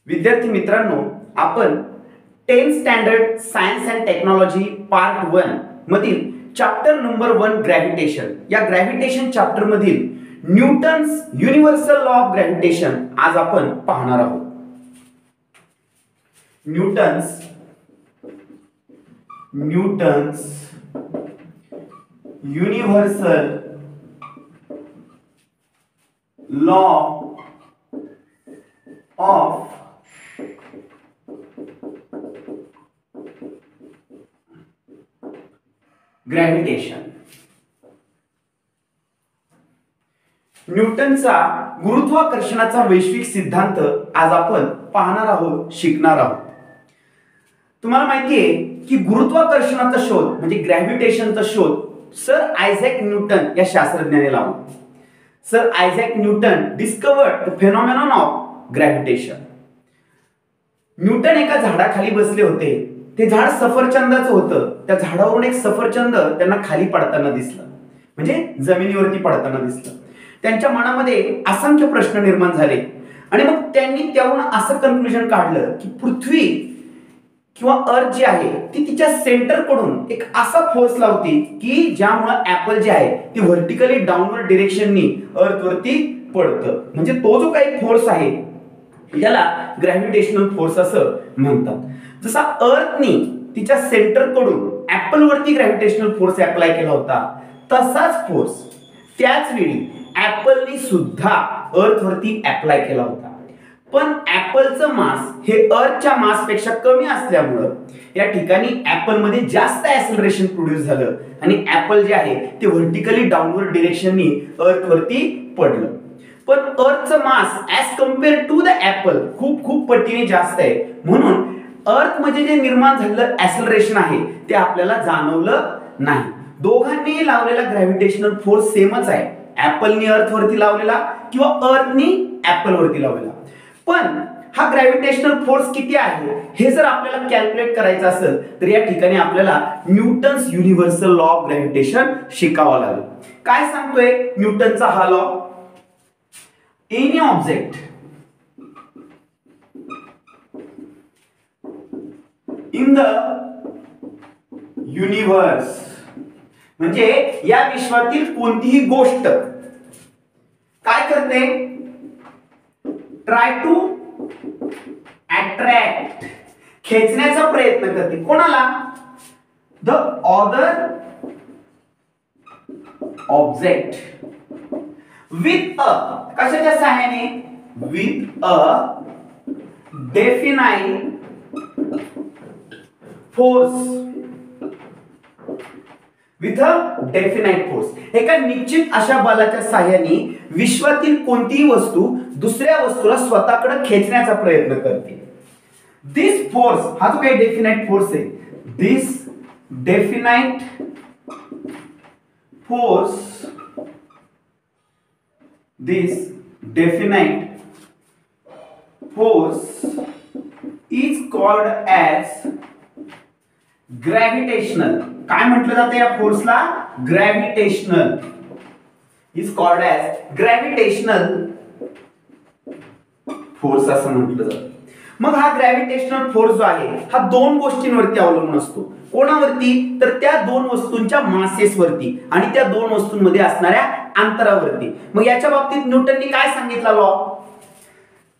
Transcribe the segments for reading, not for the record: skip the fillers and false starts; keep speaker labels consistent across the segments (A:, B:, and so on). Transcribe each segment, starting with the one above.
A: विद्यार्थी मित्रांनो, आपण 10th standard science and technology part 1 मधील चॅप्टर नंबर 1 ग्रॅव्हिटेशन या ग्रॅव्हिटेशन चॅप्टर मधील Newton's universal law of gravitation आज आपण पाहणार आहोत. Newton's universal law of gravitation. न्यूटनचा गुरुत्वाकर्षणाचा वैश्विक सिद्धांत आज आपण पाहणार आहोत, शिकणार आहोत. तुम्हाला माहिती आहे की गुरुत्वाकर्षणाचा शोध म्हणजे ग्रॅव्हिटेशनचा शोध सर आयझॅक न्यूटन या शास्त्रज्ञाने लावला. Sir Isaac Newton discovered the phenomenon of gravitation. Newton एका झाडाखाली बसले होते. ते झाड सफरचंदाचं होतं. त्या झाडावरून एक सफरचंद त्यांना खाली पडताना दिसलं, म्हणजे जमिनीवरती पडताना दिसलं. त्यांच्या मनामध्ये असंख्य प्रश्न निर्माण झाले आणि मग त्यांनी त्यावरून असं कन्क्लुजन काढलं की पृथ्वी किंवा अर्थ जी आहे ती तिच्या सेंटर कडून एक असा फोर्स लावते की ज्यामुळे ऍपल जे आहे ती व्हर्टिकली डाऊनवर्ड डिरेक्शननी अर्थ वरती पडतं. म्हणजे तो जो काही फोर्स आहे याला ग्रॅव्हिटेशनल फोर्स असं म्हणतात. जसा अर्थनी तिच्या सेंटर कडून ऍपल वरती ग्रॅव्हिटेशनल फोर्स अप्लाय केला होता, तसाच फोर्स त्याच वेळी ऍपलनी सुद्धा अर्थ वरती अप्लाय केला होता. पण ऍपलचं मास हे अर्थच्या मास पेक्षा कमी असल्यामुळं या ठिकाणी ऍपल मध्ये जास्त ऍक्सेलरेशन प्रोड्यूस झालं आणि ऍपल जे आहे ते व्हर्टिकली डाऊनवर्ड डिरेक्शननी अर्थ वरती पडलं. पण अर्थचं mass as compared to the apple खूप खूप पटीने जास्त आहे, म्हणून अर्थ मध्ये जे निर्माण झालेलं ऍक्सेलरेशन आहे ते आपल्याला जाणवलं नाही. दोघांनी लावलेला ग्रॅव्हिटेशनल फोर्स सेमच आहे, ऍपलनी अर्थ वरती लावलेला किंवा अर्थनी ऍपल वरती लावलेला. पण हा ग्रॅव्हिटेशनल फोर्स किती आहे हे जर आपल्याला कॅल्क्युलेट करायचं असेल तर या ठिकाणी आपल्याला Newton's universal law of gravitation शिकावा लागेल. काय सांगतोय न्यूटनचा हा law? Any object in the universe, म्हणजे या विश्वातील कोणतीही गोष्ट काय करते? ट्राय टू अट्रॅक्ट, खेचण्याचा प्रयत्न करते. कोणाला? The other object with a, कशाच्या सहाय्याने? With a definite force. With a definite force, एका निश्चित अशा बलाच्या सहाय्याने विश्वातील कोणतीही वस्तू दुसऱ्या वस्तूला स्वतःकडे खेचण्याचा प्रयत्न करते. दिस फोर्स, हा जो काही डेफिनाइट फोर्स आहे, this definite force, this definite force is called as gravitational. काय म्हटलं जातं या फोर्सला? Gravitational. Is called as gravitational force असं म्हटलं जातं. मग हा ग्रॅव्हिटेशनल फोर्स जो आहे हा दोन गोष्टींवरती अवलंबून असतो. कोणावरती? तर त्या दोन वस्तूंच्या मासेस वरती आणि त्या दोन वस्तूंमध्ये असणाऱ्या अंतरावरती. मग याच्या बाबतीत न्यूटननी काय सांगितलं लॉ?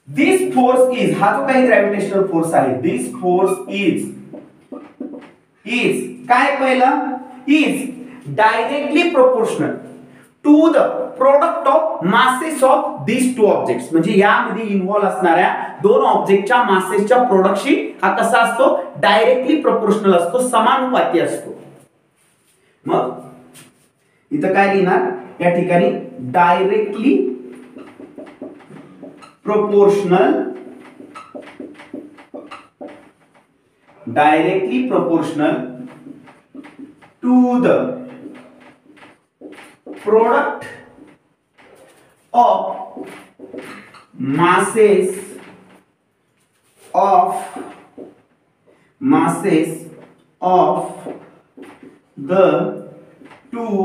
A: दिस फोर्स इज, हा जो काही ग्रॅव्हिटेशनल फोर्स आहे, दिस फोर्स इज काय पहिलं? Is directly proportional to the product of masses of this two objects. म्हणजे यामध्ये इन्व्हॉल्व असणाऱ्या दोन ऑब्जेक्टच्या मासेसच्या प्रोडक्टशी हा कसा असतो? डायरेक्टली प्रोपोर्शनल असतो, समानुपाती असतो. मग इथं काय लिहिणार या ठिकाणी? Directly proportional, directly proportional to the product of masses of the two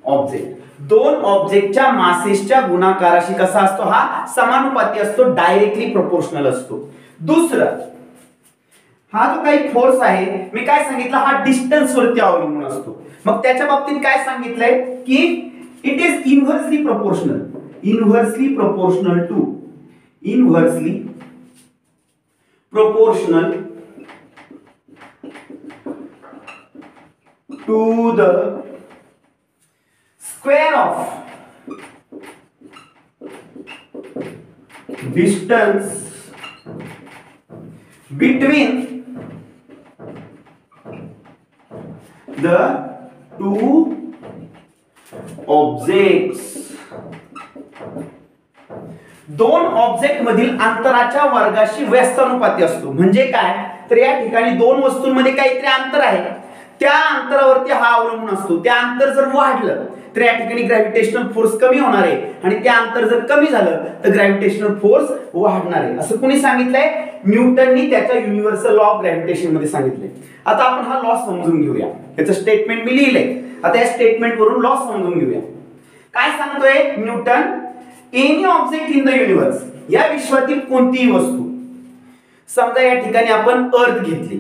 A: object. दोन ऑब्जेक्टच्या मासेसच्या गुणाकाराशी कसा असतो, हा समानुपाती असतो, डायरेक्टली प्रोपोर्शनल असतो. दुसरं, हा जो काही फोर्स आहे मी काय सांगितलं, हा डिस्टन्स वरती अवलंबून असतो. मग त्याच्या बाबतीत काय सांगितलंय की it is inversely proportional, inversely proportional to, inversely proportional to the square of distance between the two objects. दोन ऑब्जेक्ट मधील अंतराच्या वर्गाशी व्यस्तानुपाती असतो. म्हणजे काय, तर या ठिकाणी दोन वस्तूंमध्ये काहीतरी अंतर आहे, त्या अंतरावरती हा अवलंबून असतो. त्या अंतर जर वाढलं तर या ठिकाणी ग्रॅव्हिटेशनल फोर्स कमी होणार आहे, आणि त्या अंतर जर कमी झालं तर ग्रॅव्हिटेशनल फोर्स वाढणार आहे. असं कोणी सांगितलंय, न्यूटननी त्याच्या युनिव्हर्सल लॉ ऑफ ग्रॅव्हिटेशन मध्ये सांगितलंय. आता आपण हा लॉ समजून घेऊया. याचं स्टेटमेंट मी लिहिलंय. आता या स्टेटमेंट वरून लॉ समजून घेऊया. काय सांगतोय Newton, any object in the universe, या विश्वातील कोणतीही वस्तू, समजा या ठिकाणी आपण अर्थ घेतली,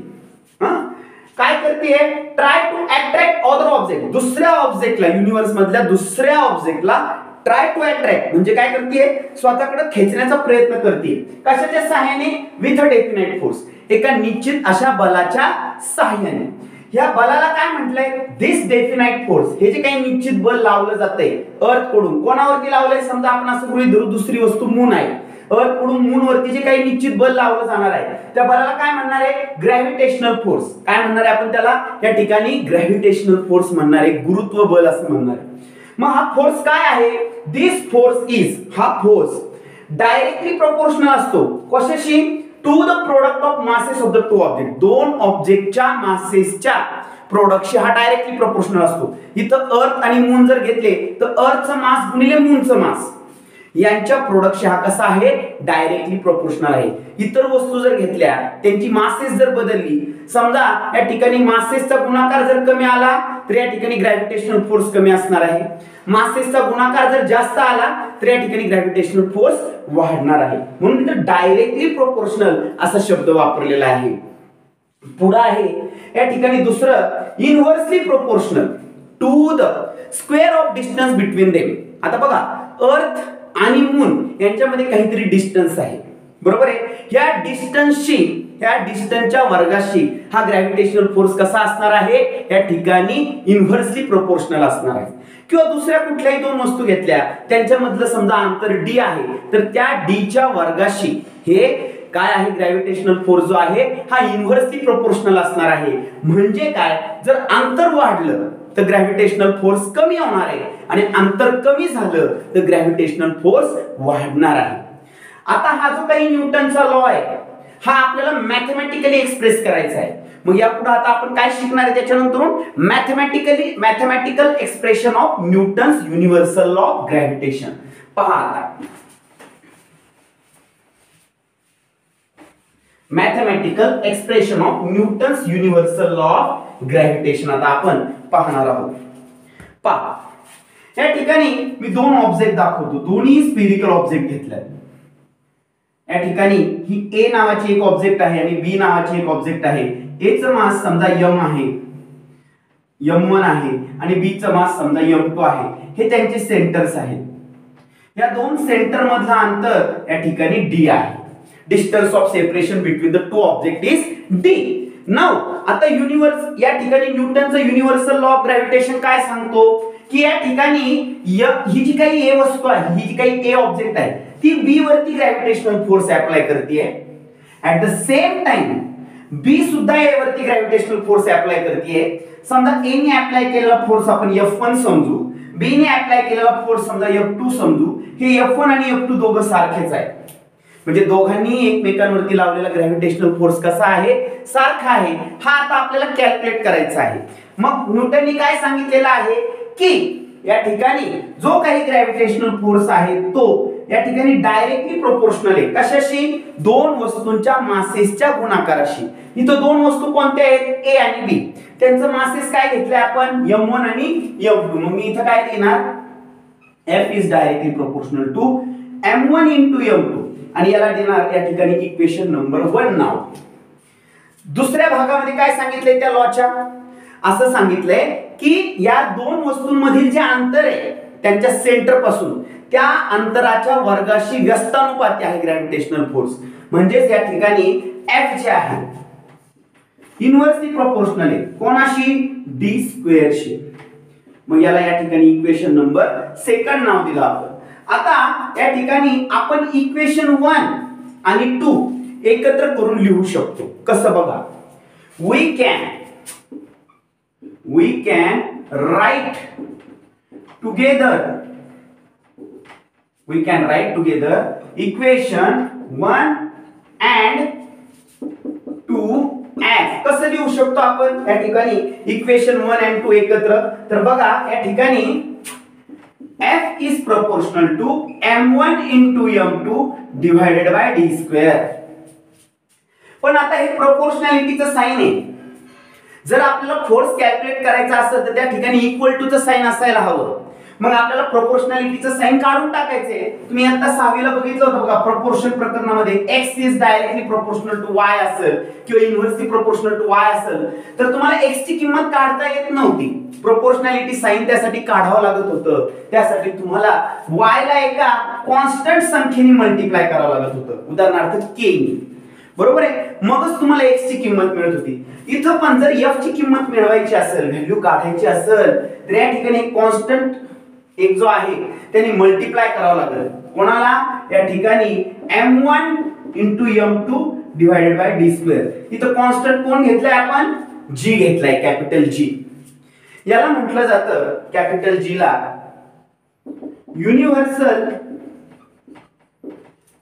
A: काय करते, try to attract other object, दुसऱ्या ऑब्जेक्टला, युनिव्हर्स मधल्या दुसऱ्या ऑब्जेक्टला ट्राय टू अट्रॅक्ट म्हणजे काय करते, स्वतःकडे खेचण्याचा प्रयत्न करते. कशाच्या सहाय्याने, विथ अ डेफिनाइट फोर्स, एका निश्चित अशा बलाच्या सहाय्याने. या बलाला काय म्हटलंय, दिस डेफिनाइट फोर्स, हे जे काही निश्चित बल लावलं जातंय अर्थ कडून, कोणावरती लावलंय, समजा आपण असं गृहीत धरू दुसरी वस्तू मून आहे, अर्थ कडून मून वरती जे काही निश्चित बल लावलं जाणार आहे त्या बलाला काय म्हणणार आहे, ग्रॅव्हिटेशनल फोर्स. काय म्हणणार आहे आपण त्याला, या ठिकाणी ग्रॅव्हिटेशनल फोर्स म्हणणार आहे, गुरुत्व बल असं म्हणणार आहे. मग हा फोर्स काय आहे, दिस फोर्स इज, हा फोर्स डायरेक्टली प्रोपोर्शनल असतो कशाशी, to the product of masses of the two object, दोन ऑब्जेक्टच्या मासेसच्या प्रोडक्टशी हा डायरेक्टली प्रोपोर्शनल असतो. इथं अर्थ आणि मून जर घेतले तर अर्थचं मास गुणिले मूनचं मास यांच्या प्रोडक्टशी हा कसा आहे, डायरेक्टली प्रोपोर्शनल आहे. इतर वस्तू जर घेतल्या त्यांची मासेस जर बदलली, समजा या ठिकाणी मासेसचा गुणाकार जर कमी आला तर या ठिकाणी ग्रॅव्हिटेशनल फोर्स कमी असणार आहे. मासेसचा गुणाकार जर जास्त आला तर या ठिकाणी ग्रॅव्हिटेशनल फोर्स वाढणार आहे. म्हणून इथं डायरेक्टली प्रोपोर्शनल असा शब्द वापरलेला आहे. पुढे आहे या ठिकाणी दुसरं, inversely proportional to the square of distance between them. आता बघा, अर्थ आणि मून यांच्यामध्ये काहीतरी डिस्टन्स आहे, बरोबर आहे. या डिस्टन्सशी, या डिस्टन्सच्या वर्गाशी हा ग्रॅव्हिटेशनल फोर्स कसा असणार आहे, या ठिकाणी इन्व्हर्सली प्रोपोर्शनल असणार आहे. किंवा दुसऱ्या कुठल्याही दोन वस्तू घेतल्या त्यांच्यामधलं समजा अंतर डी आहे, तर त्या डी च्या वर्गाशी हे काय आहे, ग्रॅव्हिटेशनल फोर्स जो आहे हा इन्व्हर्सली प्रोपोर्शनल असणार आहे. म्हणजे काय, जर अंतर वाढलं तर ग्रॅव्हिटेशनल फोर्स कमी होणार आहे, आणि अंतर कमी झालं तर ग्रॅव्हिटेशनल फोर्स वाढणार आहे. आता हा जो काही न्यूटनचा लॉ आहे हा आपल्याला मॅथमॅटिकली एक्सप्रेस करायचा आहे. मग यापुढे आता आपण काय शिकणार आहे त्याच्यानंतर, mathematical expression of Newton's universal law of gravitation. पहा आता, mathematical expression of Newton's universal law of gravitation आता आपण पाहणार आहोत. पहा, या ठिकाणी मी दोन ऑब्जेक्ट दाखवतो, दोन्ही स्फेरिकल ऑब्जेक्ट घेतले. या ठिकाणी ही ए नावाची एक ऑब्जेक्ट आहे आणि बी नावाची एक ऑब्जेक्ट आहे. ए चं मास समजा m आहे, m1 आहे, आणि बी चं मास समजा m2 आहे. हे त्यांचे सेंटर्स आहेत. या दोन सेंटर मधलं अंतर या ठिकाणी d आहे. Distance of separation between the two object is d. Now आता युनिव्हर्स, या ठिकाणी न्यूटनचा युनिव्हर्सल लॉ ऑफ ग्रॅव्हिटेशन काय सांगतो की या ठिकाणी ही जी काही ए वस्तू आहे, ही जी काही ए ऑब्जेक्ट आहे ती बी वरती ग्रॅव्हिटेशनल फोर्स अप्लाय करते. ऍट द सेम टाइम बी सुद्धा ए वरती ग्रॅव्हिटेशनल फोर्स अप्लाय करते. समजा ए ने अप्लाय केलेला फोर्स आपण F1 समजू, बी ने अप्लाय केलेला फोर्स समजा F2 समजू. हे F1 आणि F2 दोघं सारखेच आहेत, म्हणजे दोघांनी एकमेकांवरती लावलेला ग्रॅव्हिटेशनल फोर्स कसा आहे, सारखा आहे. हा आता आपल्याला कॅल्क्युलेट करायचा आहे. मग न्यूटननी काय सांगितलेलं आहे की या ठिकाणी जो काही ग्रॅव्हिटेशनल फोर्स आहे तो या ठिकाणी डायरेक्टली प्रोपोर्शनल आहे. कशाशी, दोन वस्तूंच्या मासेसच्या गुणाकाराशी. इथं दोन वस्तू कोणत्या आहेत, ए आणि बी. त्यांचं मासेस काय घेतले आपण, m1 आणि m2. मग मी इथं काय लिहिणार, F is directly proportional to M1 into M2 आणि याला देणार या ठिकाणी इक्वेशन नंबर 1 नाव. दुसऱ्या भागामध्ये काय सांगितलंय त्या लॉच्या, असं सांगितलंय की या दोन वस्तूंमधील जे अंतर आहे त्यांच्या सेंटर पासून त्या अंतराच्या वर्गाशी व्यस्तानुपाती आहे ग्रॅव्हिटेशनल फोर्स. म्हणजेच या ठिकाणी F जे आहे इनव्हर्सली प्रोपोर्शनल आहे कोणाशी, d स्क्वेअरशी. मग याला या ठिकाणी इक्वेशन नंबर 2 नाव दिलं आपण. आता या ठिकाणी आपण इक्वेशन 1 आणि 2 एकत्र करून लिहू शकतो. कसं बघा, we can write together equation 1 and 2 as. कसं लिहू शकतो आपण या ठिकाणी इक्वेशन 1 and 2 एकत्र. तर बघा या ठिकाणी F is proportional to M1 into M2 divided by d square. पण आता हे प्रोपोर्शनॅलिटीचं साइन आहे. जर आपल्याला फोर्स कॅल्क्युलेट करायचा असेल तर त्या ठिकाणी इक्वल टू चं साइन असायला हवं. मग आपल्याला प्रोपोर्शनॅलिटीचं साइन काढून टाकायचे. तुम्ही आता 6वीला बघितलं होतं बघा, प्रोपोर्शन प्रकरणामध्ये x is directly proportional to y असेल किंवा इनव्हर्सली प्रोपोर्शनल टू y असेल तर तुम्हाला x ची किंमत काढता येत नव्हती. प्रोपोर्शनॅलिटी साइन त्यासाठी काढावं लागत होतं. त्यासाठी तुम्हाला y ला एका कॉन्स्टंट संख्येने मल्टिप्लाय करावं लागत होतं, उदाहरणार्थ k ने. बरोबर आहे, मगच तुम्हाला x ची किंमत मिळत होती. इथं पण जर f ची किंमत मिळवायची असेल, व्हॅल्यू काढायची असेल तर या ठिकाणी एक कॉन्स्टंट एक जो आहे त्याने मल्टिप्लाय करावं लागेल. कोणाला, या ठिकाणी M1 into M2 divided by d square. इथं कॉन्स्टंट कोण घेतलाय आपण, g घेतलाय, कॅपिटल G. याला म्हटलं जातं कॅपिटल G ला युनिव्हर्सल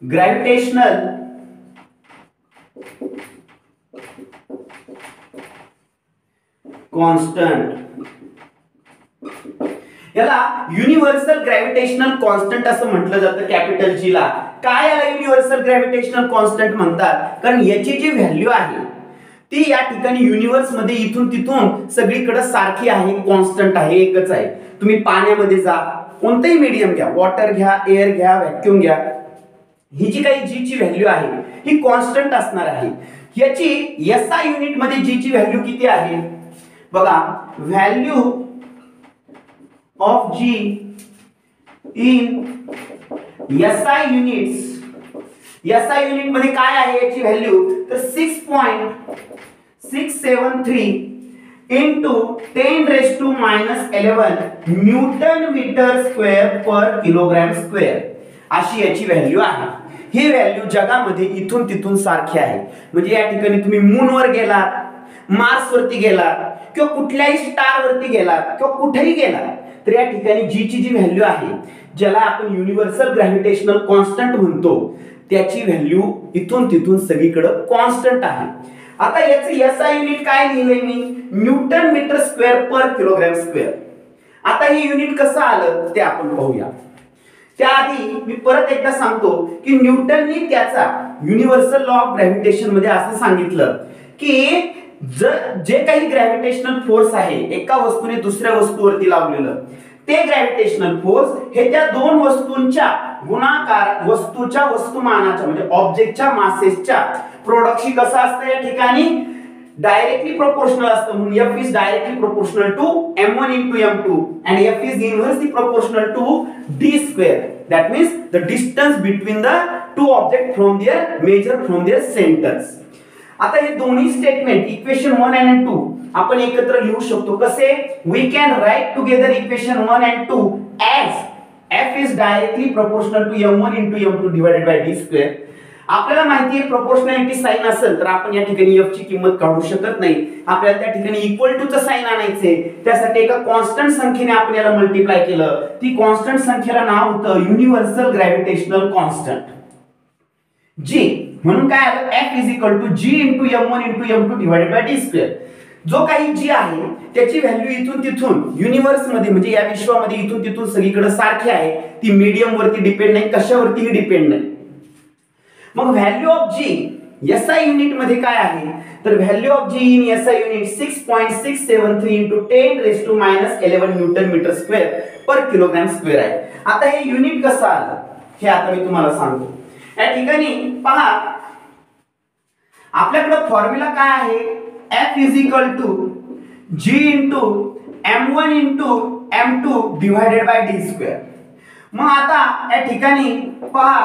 A: ग्रॅव्हिटेशनल कॉन्स्टंट. याला युनिव्हर्सल ग्रॅव्हिटेशनल कॉन्स्टंट असं म्हटलं जातं कॅपिटल G ला. काय याला युनिव्हर्सल ग्रॅव्हिटेशनल कॉन्स्टंट म्हणतात, कारण याची जी व्हॅल्यू आहे ती या ठिकाणी युनिव्हर्स मध्ये इथून तिथून सगळीकडे सारखी आहे, कॉन्स्टंट आहे, एकच आहे. तुम्ही पाण्यामध्ये जा, कोणतेही मीडियम घ्या, वॉटर घ्या, एअर घ्या, व्हॅक्यूम घ्या, ही जी काही जी ची व्हॅल्यू आहे ही कॉन्स्टंट असणार आहे. याची SI युनिट मध्ये जी ची व्हॅल्यू किती आहे बघा, value of G in SI units. SI unit मध्ये काय आहे याची व्हॅल्यू, तर 6.673 into 10⁻⁻11 Newton metre square per kilogram square अशी याची व्हॅल्यू आहे. ही व्हॅल्यू जगामध्ये इथून तिथून सारखी आहे. म्हणजे या ठिकाणी तुम्ही मूनवर गेलात, मार्स वरती गेलात किंवा कुठल्याही स्टार वरती गेलात किंवा कुठेही गेलात तर या ठिकाणी जी ची जी व्हॅल्यू आहे, ज्याला आपण युनिव्हर्सल ग्रॅव्हिटेशनल कॉन्स्टंट म्हणतो, त्याची व्हॅल्यू इथून तिथून सगळीकडे कॉन्स्टंट आहे. आता याचे SI युनिट काय लिहिलंय मी, Newton metre square per kilogram square. आता हे युनिट कसं आलं ते आपण पाहूया. त्याआधी मी परत एकदा सांगतो की न्यूटननी त्याचा युनिव्हर्सल लॉ ऑफ ग्रॅव्हिटेशन मध्ये असं सांगितलं की जे काही ग्रॅव्हिटेशनल फोर्स आहे एका वस्तूने दुसऱ्या वस्तूवरती लावलेलं, ते ग्रॅव्हिटेशनल फोर्स हे त्या दोन वस्तूंच्या गुणाकार वस्तूच्या वस्तुमानाच्या म्हणजे ऑब्जेक्टच्या मासेसच्या प्रोडक्टशी कसं असतं या ठिकाणी डायरेक्टली प्रोपोर्शनल असतं. म्हणून F is directly proportional to M1 into M2 and F is inversely proportional to d square. That means the distance between the two objects from their measure from their centers. आता हे दोन्ही statement equation 1 and 2 आपण एकत्र लिहू शकतो. कसे, we can write together equation 1 and 2 as F is directly proportional to M1 into M2 divided by d square. आपल्याला माहिती आहे प्रोपोर्शनॅलिटी साइन असेल तर आपण या ठिकाणी F ची किंमत काढू शकत नाही. आपल्याला त्या ठिकाणी इक्वल टू चं साइन आणायचे. त्यासाठी एका कॉन्स्टंट संख्येने आपण याला मल्टिप्लाय केलं. ती कॉन्स्टंट संख्येला नाव होतं युनिव्हर्सल ग्रॅव्हिटेशनल कॉन्स्टंट G. म्हणून काय आलं, F is equal to G into M1 into M2 divided by d square. जो काही G आहे त्याची व्हॅल्यू इथून तिथून युनिव्हर्स मध्ये म्हणजे या विश्वामध्ये इथून तिथून सगळीकडे सारखी आहे. ती मीडियम वरती डिपेंड नाही, कशावरतीही डिपेंड नाही. मग value of G SI unit मध्ये काय आहे तर value of G in SI unit 6.673 into 10⁻11 newton metre square per kilogram square आहे. आता हे युनिट कसं आलं हे आता मी तुम्हाला सांगतो. या ठिकाणी पहा आपल्याकडे फॉर्म्युला काय आहे F is equal to G into M1 into M2 divided by D square. मग आता या ठिकाणी पहा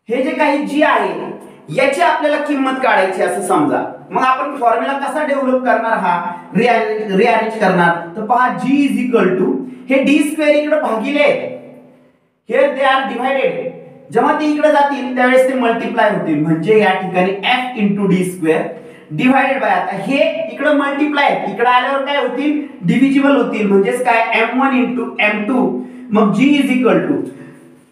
A: हे जे काही G आहे याची आपल्याला किंमत काढायची असं समजा. मग आपण फॉर्म्युला कसा डेव्हलप करणार हा रिअरेंज करणार तर पहा G is equal to हे D स्क्वेअर इकडे भागिले here they are divided. जेव्हा ते इकडे जातील त्यावेळेस ते मल्टिप्लाय होतील म्हणजे या ठिकाणी F into D square divided by आता हे इकडे मल्टिप्लाय इकडे आल्यावर काय होतील डिव्हिजिबल होतील म्हणजेच काय M1 into M2 मग G is equal to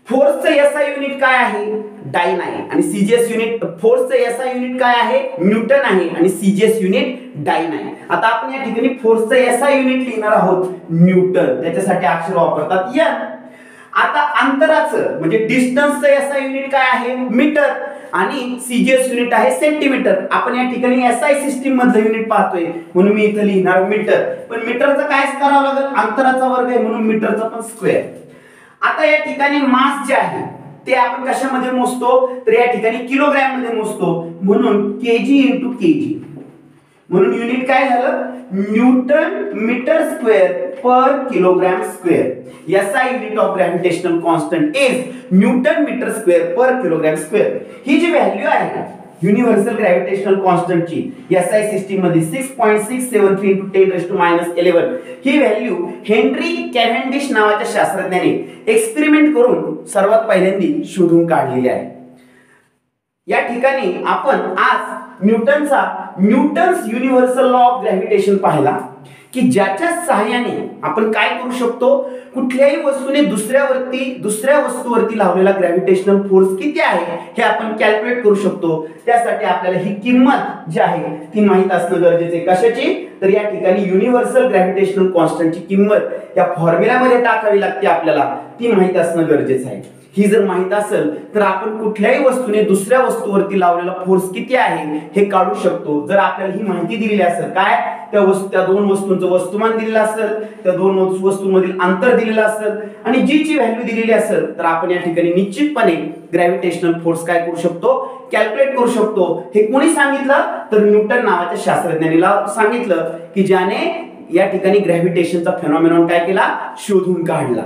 A: फोर्सचं एसआय युनिट काय आहे डाइन आहे आणि सीजीएस युनिट फोर्सचं एसआय युनिट काय आहे न्यूटन आहे आणि सीजीएस युनिट डाइन आहे. आता आपण या ठिकाणी फोर्सचं एसआय युनिट लिहिणार आहोत न्यूटन त्याच्यासाठी अक्षर वापरतात एन. आता अंतराचं म्हणजे डिस्टन्सचं एसआय युनिट काय आहे मीटर आणि सीजीएस युनिट आहे सेंटीमीटर. आपण या ठिकाणी एसआय सिस्टीम मधलं युनिट पाहतोय म्हणून मी इथे लिहिणार मीटर पण मीटरचं काय करावं लागेल अंतराचा वर्ग आहे म्हणून मीटरचा पण स्क्वेअर. आता या ठिकाणी मास जे आहे ते आपण कशामध्ये मोजतो तर या ठिकाणी किलोग्रॅम मध्ये मोजतो म्हणून केजी इंटू केजी म्हणून युनिट काय झालं newton metre square per kilogram square. SI unit of gravitational constant is newton metre square per kilogram square. ही जी व्हॅल्यू आहे युनिव्हर्सल ग्रॅव्हिटेशनल कॉन्स्टंटची एसआय सिस्टीम मध्ये 6.673 into 10⁻11 ही व्हॅल्यू हेनरी कॅव्हेंडिश नावाच्या शास्त्रज्ञाने एक्सपेरिमेंट करून सर्वात पहिल्यांदा शोधून काढलेली आहे. या ठिकाणी आपण आज Newton's universal law of gravitation पाहिला की ज्याच्या सहाय्याने आपण काय करू शकतो कुठल्याही वस्तूने दुसऱ्या वस्तूवरती लावलेला ग्रॅव्हिटेशनल फोर्स किती आहे हे आपण कॅल्क्युलेट करू शकतो. त्यासाठी आपल्याला ही किंमत जी आहे ती माहित असणं गरजेचे आहे. कशाची तर या ठिकाणी युनिव्हर्सल ग्रॅव्हिटेशनल कॉन्स्टंटची किंमत या फॉर्म्युलामध्ये टाकावी लागते आपल्याला ती माहित असणं गरजेचं आहे. ही जर माहित असेल तर आपण कुठल्याही वस्तूने दुसऱ्या वस्तूवरती लावलेला फोर्स किती आहे हे काढू शकतो. जर आपल्याला ही माहिती दिलेली असेल काय त्या दोन वस्तूंचं वस्तुमान दिलेलं असेल त्या दोन वस्तूंमधील अंतर दिलेलं असेल आणि जी ची व्हॅल्यू दिलेली असेल तर आपण या ठिकाणी निश्चितपणे ग्रॅव्हिटेशनल फोर्स काय करू शकतो कॅल्क्युलेट करू शकतो. हे कोणी सांगितलं तर न्यूटन नावाच्या शास्त्रज्ञाने सांगितलं की ज्याने या ठिकाणी ग्रॅव्हिटेशनचा फेनॉमेनॉन काय केला शोधून काढला.